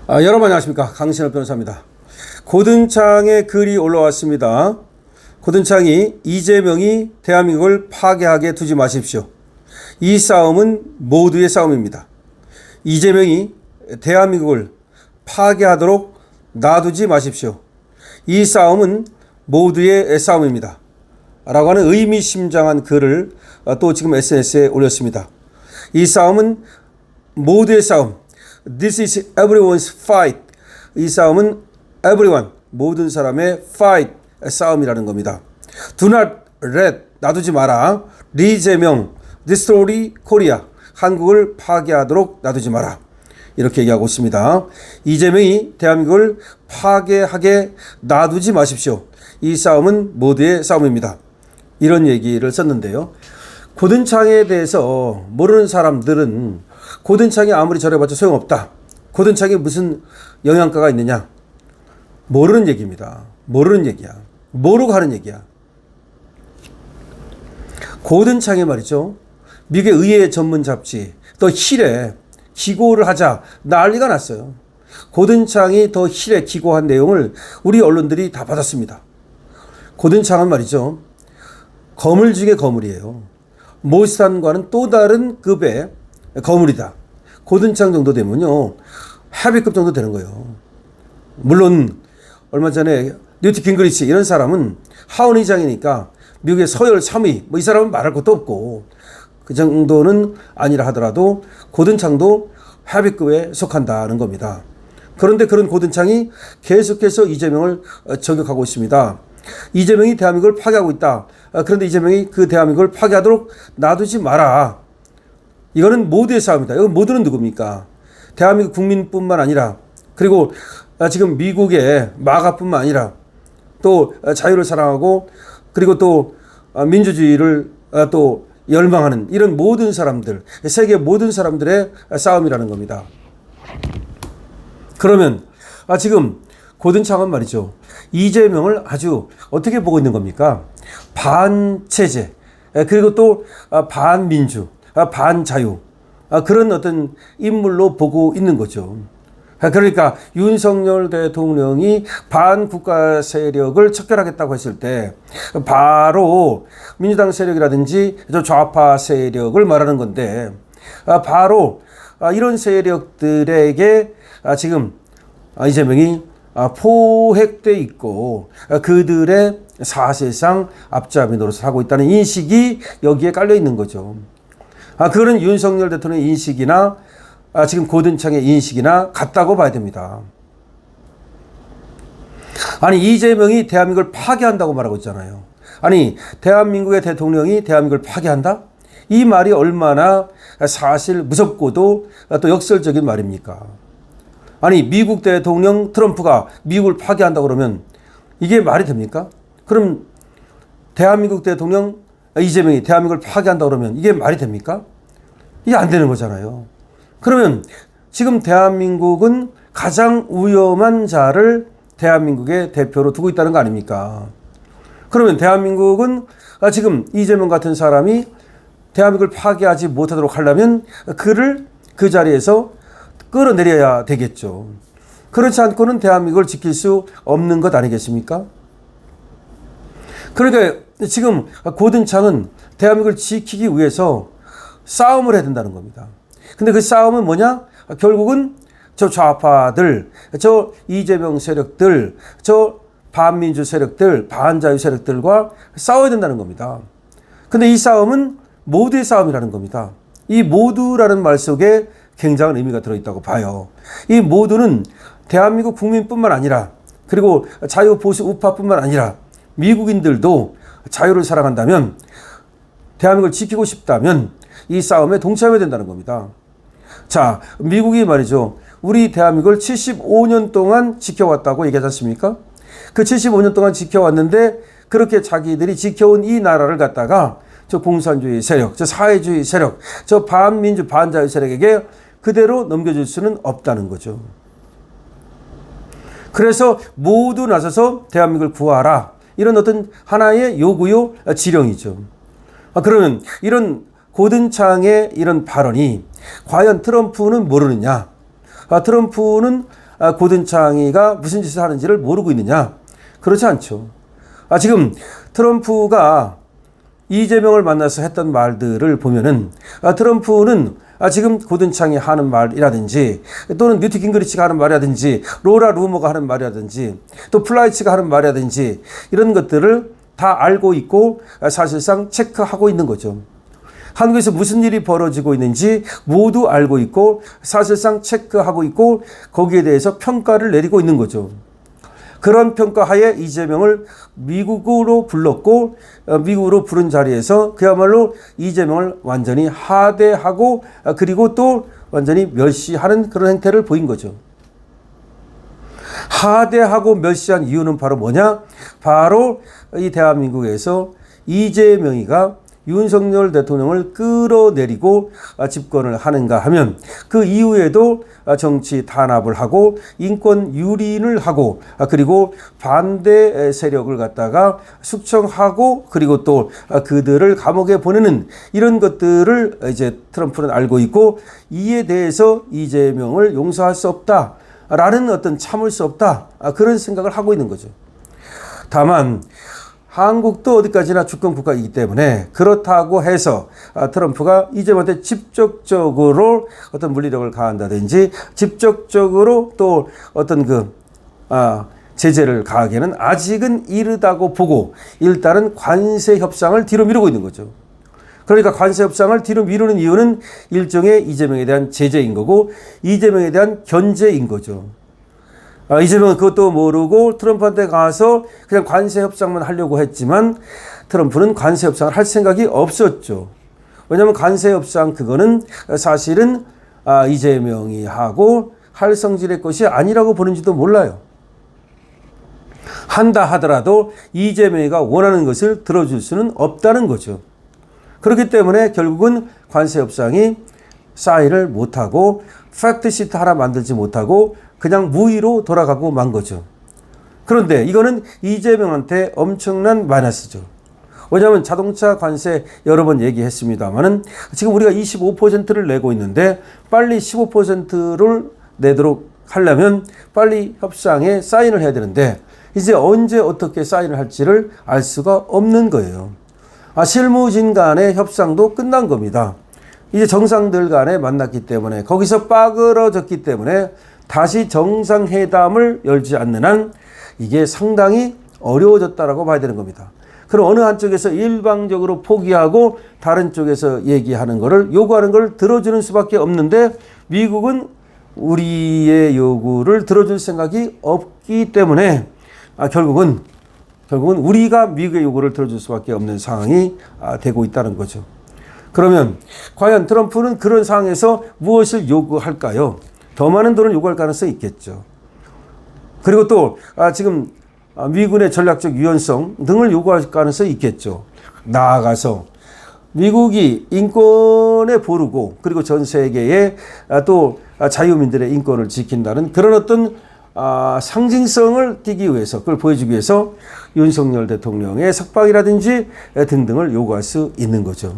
여러분 안녕하십니까, 강신업 변호사입니다. 고든창에 글이 올라왔습니다. 고든창이 이재명이 대한민국을 파괴하게 두지 마십시오. 이 싸움은 모두의 싸움입니다. 이재명이 대한민국을 파괴하도록 놔두지 마십시오. 이 싸움은 모두의 싸움입니다. 라고 하는 의미심장한 글을 또 지금 SNS에 올렸습니다. 이 싸움은 모두의 싸움. This is everyone's fight. 이 싸움은 everyone, 모든 사람의 fight, 싸움이라는 겁니다. Do not let, 놔두지 마라. 이재명, destroy Korea, 한국을 파괴하도록 놔두지 마라. 이렇게 얘기하고 있습니다. 이재명이 대한민국을 파괴하게 놔두지 마십시오. 이 싸움은 모두의 싸움입니다. 이런 얘기를 썼는데요. 고든창에 대해서 모르는 사람들은 고든창이 아무리 저래봤자 소용없다. 고든창에 무슨 영양가가 있느냐. 모르는 얘기입니다. 모르는 얘기야. 모르고 하는 얘기야. 고든창이 말이죠. 미국의 의회 전문 잡지 더 힐에 기고를 하자 난리가 났어요. 고든창이 더 힐에 기고한 내용을 우리 언론들이 다 받았습니다. 고든창은 말이죠. 거물 중에 거물이에요. 모스탄과는 또 다른 급의 거물이다. 고든창 정도 되면요, 헤비급 정도 되는 거예요. 물론 얼마 전에 뉴트 깅그리치 이런 사람은 하원 의장이니까 미국의 서열 3위 뭐 이 사람은 말할 것도 없고 그 정도는 아니라 하더라도 고든창도 헤비급에 속한다는 겁니다. 그런데 그런 고든창이 계속해서 이재명을 저격하고 있습니다. 이재명이 대한민국을 파괴하고 있다. 그런데 이재명이 그 대한민국을 파괴하도록 놔두지 마라. 이거는 모두의 싸움이다. 이건 모두는 누굽니까? 대한민국 국민뿐만 아니라, 그리고 지금 미국의 마가뿐만 아니라 또 자유를 사랑하고 그리고 또 민주주의를 또 열망하는 이런 모든 사람들, 세계 모든 사람들의 싸움이라는 겁니다. 그러면 지금 고든창은 말이죠. 이재명을 아주 어떻게 보고 있는 겁니까? 반체제, 그리고 또 반민주, 반자유, 그런 어떤 인물로 보고 있는 거죠. 그러니까 윤석열 대통령이 반국가 세력을 척결하겠다고 했을 때 바로 민주당 세력이라든지 좌파 세력을 말하는 건데, 바로 이런 세력들에게 지금 이재명이 포획돼 있고 그들의 사실상 앞잡이 노릇을 하고 있다는 인식이 여기에 깔려 있는 거죠. 그거는 윤석열 대통령의 인식이나 지금 고든창의 인식이나 같다고 봐야 됩니다. 아니, 이재명이 대한민국을 파괴한다고 말하고 있잖아요. 아니, 대한민국의 대통령이 대한민국을 파괴한다? 이 말이 얼마나 사실 무섭고도 또 역설적인 말입니까? 아니, 미국 대통령 트럼프가 미국을 파괴한다고 그러면 이게 말이 됩니까? 그럼 대한민국 대통령 이재명이 대한민국을 파괴한다고 그러면 이게 말이 됩니까? 이게 안 되는 거잖아요. 그러면 지금 대한민국은 가장 위험한 자를 대한민국의 대표로 두고 있다는 거 아닙니까? 그러면 대한민국은 지금 이재명 같은 사람이 대한민국을 파괴하지 못하도록 하려면 그를 그 자리에서 끌어내려야 되겠죠. 그렇지 않고는 대한민국을 지킬 수 없는 것 아니겠습니까? 그러니까 지금 고든창은 대한민국을 지키기 위해서 싸움을 해야 된다는 겁니다. 근데 그 싸움은 뭐냐? 결국은 저 좌파들, 저 이재명 세력들, 저 반민주 세력들, 반자유 세력들과 싸워야 된다는 겁니다. 근데 이 싸움은 모두의 싸움이라는 겁니다. 이 모두라는 말 속에 굉장한 의미가 들어있다고 봐요. 이 모두는 대한민국 국민뿐만 아니라, 그리고 자유 보수 우파뿐만 아니라 미국인들도 자유를 사랑한다면, 대한민국을 지키고 싶다면 이 싸움에 동참해야 된다는 겁니다. 자, 미국이 말이죠. 우리 대한민국을 75년 동안 지켜왔다고 얘기하지 않습니까? 그 75년 동안 지켜왔는데 그렇게 자기들이 지켜온 이 나라를 갖다가 저 공산주의 세력, 저 사회주의 세력, 저 반민주 반자유 세력에게 그대로 넘겨줄 수는 없다는 거죠. 그래서 모두 나서서 대한민국을 구하라. 이런 어떤 하나의 요구요, 지령이죠. 그러면 이런 고든창의 이런 발언이 과연 트럼프는 모르느냐? 트럼프는 고든창이가 무슨 짓을 하는지를 모르고 있느냐? 그렇지 않죠. 지금 트럼프가 이재명을 만나서 했던 말들을 보면은 트럼프는 지금 고든창이 하는 말이라든지 또는 뉴트 깅그리치가 하는 말이라든지 로라 루머가 하는 말이라든지 또 플라이츠가 하는 말이라든지 이런 것들을 다 알고 있고 사실상 체크하고 있는 거죠. 한국에서 무슨 일이 벌어지고 있는지 모두 알고 있고 사실상 체크하고 있고 거기에 대해서 평가를 내리고 있는 거죠. 그런 평가하에 이재명을 미국으로 불렀고 미국으로 부른 자리에서 그야말로 이재명을 완전히 하대하고 그리고 또 완전히 멸시하는 그런 행태를 보인 거죠. 하대하고 멸시한 이유는 바로 뭐냐? 바로 이 대한민국에서 이재명이가 윤석열 대통령을 끌어내리고 집권을 하는가 하면 그 이후에도 정치 탄압을 하고 인권 유린을 하고 그리고 반대 세력을 갖다가 숙청하고 그리고 또 그들을 감옥에 보내는 이런 것들을 이제 트럼프는 알고 있고 이에 대해서 이재명을 용서할 수 없다라는 어떤 참을 수 없다 그런 생각을 하고 있는 거죠. 다만 한국도 어디까지나 주권 국가이기 때문에 그렇다고 해서 트럼프가 이재명한테 직접적으로 어떤 물리력을 가한다든지 직접적으로 또 어떤 제재를 가하기에는 아직은 이르다고 보고 일단은 관세 협상을 뒤로 미루고 있는 거죠. 그러니까 관세 협상을 뒤로 미루는 이유는 일종의 이재명에 대한 제재인 거고 이재명에 대한 견제인 거죠. 이재명은 그것도 모르고 트럼프한테 가서 그냥 관세 협상만 하려고 했지만 트럼프는 관세 협상을 할 생각이 없었죠. 왜냐하면 관세 협상 그거는 사실은 이재명이 하고 할 성질의 것이 아니라고 보는지도 몰라요. 한다 하더라도 이재명이가 원하는 것을 들어줄 수는 없다는 거죠. 그렇기 때문에 결국은 관세 협상이 사인을 못하고 팩트시트 하나 만들지 못하고 그냥 무의로 돌아가고 만 거죠. 그런데 이거는 이재명한테 엄청난 마이너스죠. 왜냐하면 자동차 관세 여러 번 얘기했습니다만은 지금 우리가 25%를 내고 있는데 빨리 15%를 내도록 하려면 빨리 협상에 사인을 해야 되는데 이제 언제 어떻게 사인을 할지를 알 수가 없는 거예요. 실무진 간의 협상도 끝난 겁니다. 이제 정상들 간에 만났기 때문에 거기서 빠그러졌기 때문에 다시 정상회담을 열지 않는 한 이게 상당히 어려워졌다라고 봐야 되는 겁니다. 그럼 어느 한쪽에서 일방적으로 포기하고 다른 쪽에서 얘기하는 거를 요구하는 걸 들어주는 수밖에 없는데 미국은 우리의 요구를 들어줄 생각이 없기 때문에 결국은 우리가 미국의 요구를 들어줄 수밖에 없는 상황이 되고 있다는 거죠. 그러면 과연 트럼프는 그런 상황에서 무엇을 요구할까요? 더 많은 돈을 요구할 가능성이 있겠죠. 그리고 또 지금 미군의 전략적 유연성 등을 요구할 가능성이 있겠죠. 나아가서 미국이 인권에 보르고 그리고 전 세계에 또 자유민들의 인권을 지킨다는 그런 어떤 상징성을 띠기 위해서 그걸 보여주기 위해서 윤석열 대통령의 석방이라든지 등등을 요구할 수 있는 거죠.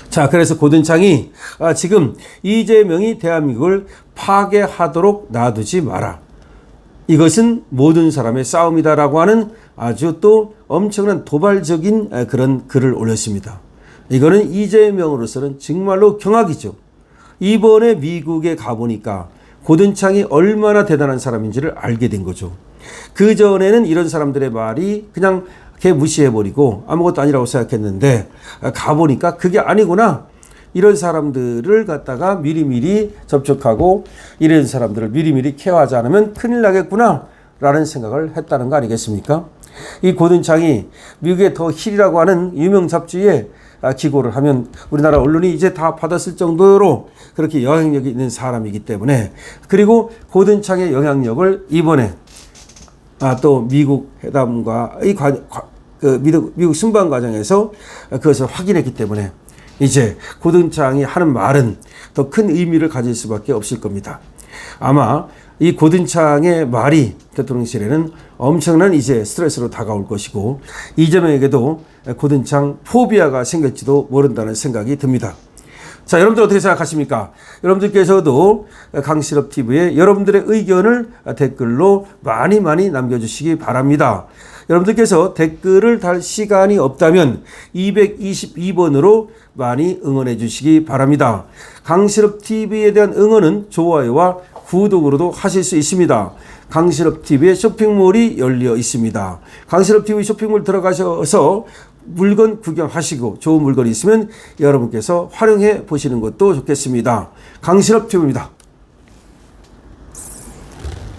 자, 그래서 고든창이 지금 이재명이 대한민국을 파괴하도록 놔두지 마라. 이것은 모든 사람의 싸움이다라고 하는 아주 또 엄청난 도발적인 그런 글을 올렸습니다. 이거는 이재명으로서는 정말로 경악이죠. 이번에 미국에 가보니까 고든창이 얼마나 대단한 사람인지를 알게 된 거죠. 그전에는 이런 사람들의 말이 그냥 걔 무시해버리고 아무것도 아니라고 생각했는데 가보니까 그게 아니구나. 이런 사람들을 갖다가 미리미리 접촉하고 이런 사람들을 미리미리 케어하지 않으면 큰일 나겠구나 라는 생각을 했다는 거 아니겠습니까? 이 고든창이 미국의 더 힐이라고 하는 유명 잡지에 기고를 하면 우리나라 언론이 이제 다 받았을 정도로 그렇게 영향력이 있는 사람이기 때문에 그리고 고든창의 영향력을 이번에 또 미국 회담과 미국 순방 과정에서 그것을 확인했기 때문에 이제 고든창이 하는 말은 더 큰 의미를 가질 수밖에 없을 겁니다. 아마 이 고든창의 말이 대통령실에는 엄청난 이제 스트레스로 다가올 것이고 이재명에게도 고든창 포비아가 생길지도 모른다는 생각이 듭니다. 자, 여러분들 어떻게 생각하십니까? 여러분들께서도 강실업 TV에 여러분들의 의견을 댓글로 많이 남겨주시기 바랍니다. 여러분들께서 댓글을 달 시간이 없다면 222번으로 많이 응원해 주시기 바랍니다. 강실업 TV에 대한 응원은 좋아요와 구독으로도 하실 수 있습니다. 강실업 TV의 쇼핑몰이 열려 있습니다. 강실업 TV 쇼핑몰 들어가셔서 물건 구경하시고 좋은 물건이 있으면 여러분께서 활용해 보시는 것도 좋겠습니다. 강실업 TV입니다.